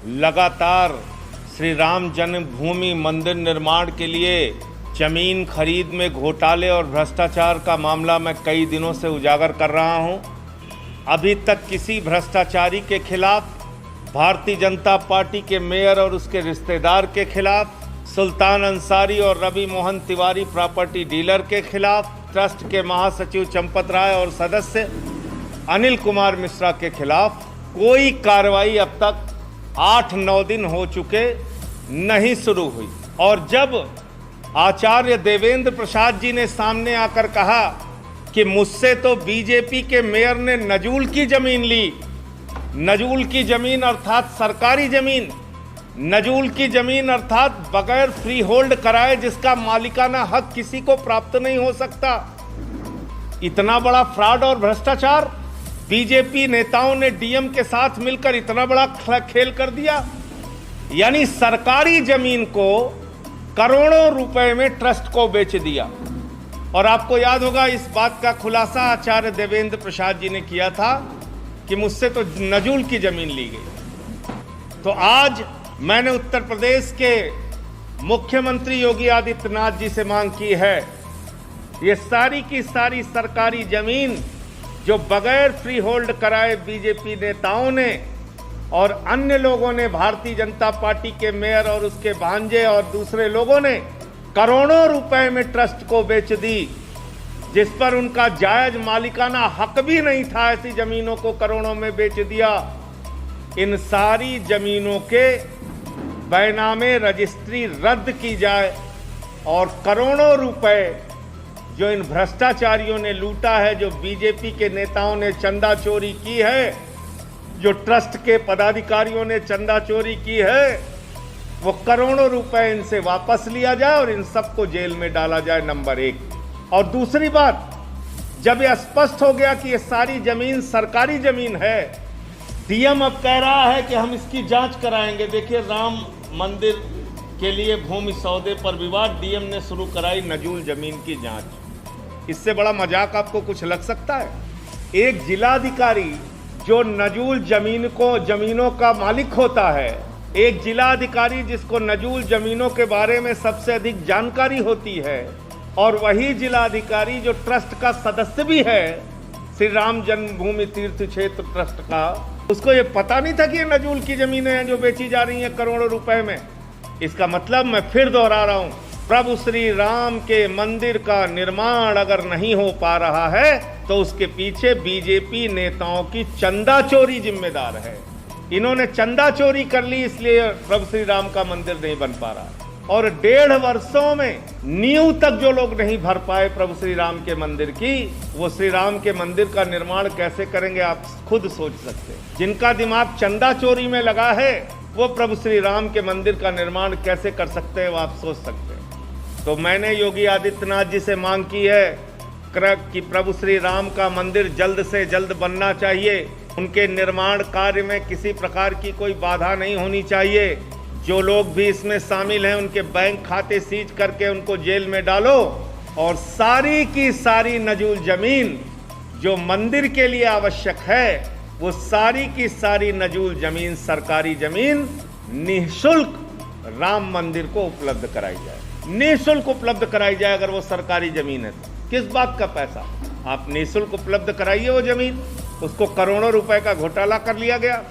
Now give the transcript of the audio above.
लगातार श्री राम जन्मभूमि मंदिर निर्माण के लिए जमीन खरीद में घोटाले और भ्रष्टाचार का मामला मैं कई दिनों से उजागर कर रहा हूं। अभी तक किसी भ्रष्टाचारी के खिलाफ, भारतीय जनता पार्टी के मेयर और उसके रिश्तेदार के खिलाफ, सुल्तान अंसारी और रवि मोहन तिवारी प्रॉपर्टी डीलर के खिलाफ, ट्रस्ट के महासचिव चंपत राय और सदस्य अनिल कुमार मिश्रा के खिलाफ कोई कार्रवाई अब तक 8-9 दिन हो चुके नहीं शुरू हुई। और जब आचार्य देवेंद्र प्रसाद जी ने सामने आकर कहा कि मुझसे तो बीजेपी के मेयर ने नजूल की जमीन ली, नजूल की जमीन अर्थात सरकारी जमीन, नजूल की जमीन अर्थात बगैर फ्री होल्ड कराए जिसका मालिकाना हक किसी को प्राप्त नहीं हो सकता। इतना बड़ा फ्रॉड और भ्रष्टाचार बीजेपी नेताओं ने डीएम के साथ मिलकर इतना बड़ा खेल कर दिया। यानी सरकारी जमीन को करोड़ों रुपए में ट्रस्ट को बेच दिया। और आपको याद होगा इस बात का खुलासा आचार्य देवेंद्र प्रसाद जी ने किया था कि मुझसे तो नजूल की जमीन ली गई। तो आज मैंने उत्तर प्रदेश के मुख्यमंत्री योगी आदित्यनाथ जी से मांग की है, ये सारी की सारी सरकारी जमीन जो बगैर फ्री होल्ड कराए बीजेपी नेताओं ने और अन्य लोगों ने, भारतीय जनता पार्टी के मेयर और उसके भांजे और दूसरे लोगों ने करोड़ों रुपए में ट्रस्ट को बेच दी, जिस पर उनका जायज मालिकाना हक भी नहीं था, ऐसी जमीनों को करोड़ों में बेच दिया। इन सारी जमीनों के बैनामे रजिस्ट्री रद्द की जाए और करोड़ों रुपए जो इन भ्रष्टाचारियों ने लूटा है, जो बीजेपी के नेताओं ने चंदा चोरी की है, जो ट्रस्ट के पदाधिकारियों ने चंदा चोरी की है, वो करोड़ों रुपए इनसे वापस लिया जाए और इन सबको जेल में डाला जाए, नंबर 1। और दूसरी बात, जब यह स्पष्ट हो गया कि ये सारी जमीन सरकारी जमीन है, डीएम अब कह रहा है कि हम इसकी जांच कराएंगे। देखिए, राम मंदिर के लिए भूमि सौदे पर विवाद, डीएम ने शुरू कराई नजूल जमीन की जांच। इससे बड़ा मजाक आपको कुछ लग सकता है? एक जिलाधिकारी जो नजूल जमीनों का मालिक होता है, एक जिलाधिकारी जिसको नजूल जमीनों के बारे में सबसे अधिक जानकारी होती है, और वही जिलाधिकारी जो ट्रस्ट का सदस्य भी है, श्री राम जन्मभूमि तीर्थ क्षेत्र ट्रस्ट का, उसको ये पता नहीं था कि ये नजूल की जमीनें हैं जो बेची जा रही हैं करोड़ों रुपए में। इसका मतलब, मैं फिर दोहरा रहा हूं, प्रभु श्री राम के मंदिर का निर्माण अगर नहीं हो पा रहा है तो उसके पीछे बीजेपी नेताओं की चंदा चोरी जिम्मेदार है। इन्होंने चंदा चोरी कर ली, इसलिए प्रभु श्री राम का मंदिर नहीं बन पा रहा। और 1.5 वर्षों में नींव तक जो लोग नहीं भर पाए प्रभु श्री राम के मंदिर की, वो श्री राम के मंदिर का निर्माण कैसे करेंगे आप खुद सोच सकते हैं। जिनका दिमाग चंदा चोरी में लगा है, वो प्रभु श्री राम के मंदिर का निर्माण कैसे कर सकते हैं, वो आप सोच सकते हैं। तो मैंने योगी आदित्यनाथ जी से मांग की है कि प्रभु श्री राम का मंदिर जल्द से जल्द बनना चाहिए। उनके निर्माण कार्य में किसी प्रकार की कोई बाधा नहीं होनी चाहिए। जो लोग भी इसमें शामिल हैं, उनके बैंक खाते सीज करके उनको जेल में डालो, और सारी की सारी नजूल जमीन जो मंदिर के लिए आवश्यक है, वो सारी की सारी नजूल जमीन, सरकारी जमीन निःशुल्क राम मंदिर को उपलब्ध कराई जाए, निःशुल्क उपलब्ध कराई जाए। अगर वो सरकारी जमीन है तो किस बात का पैसा? आप निःशुल्क उपलब्ध कराइए वो जमीन। उसको करोड़ों रुपए का घोटाला कर लिया गया।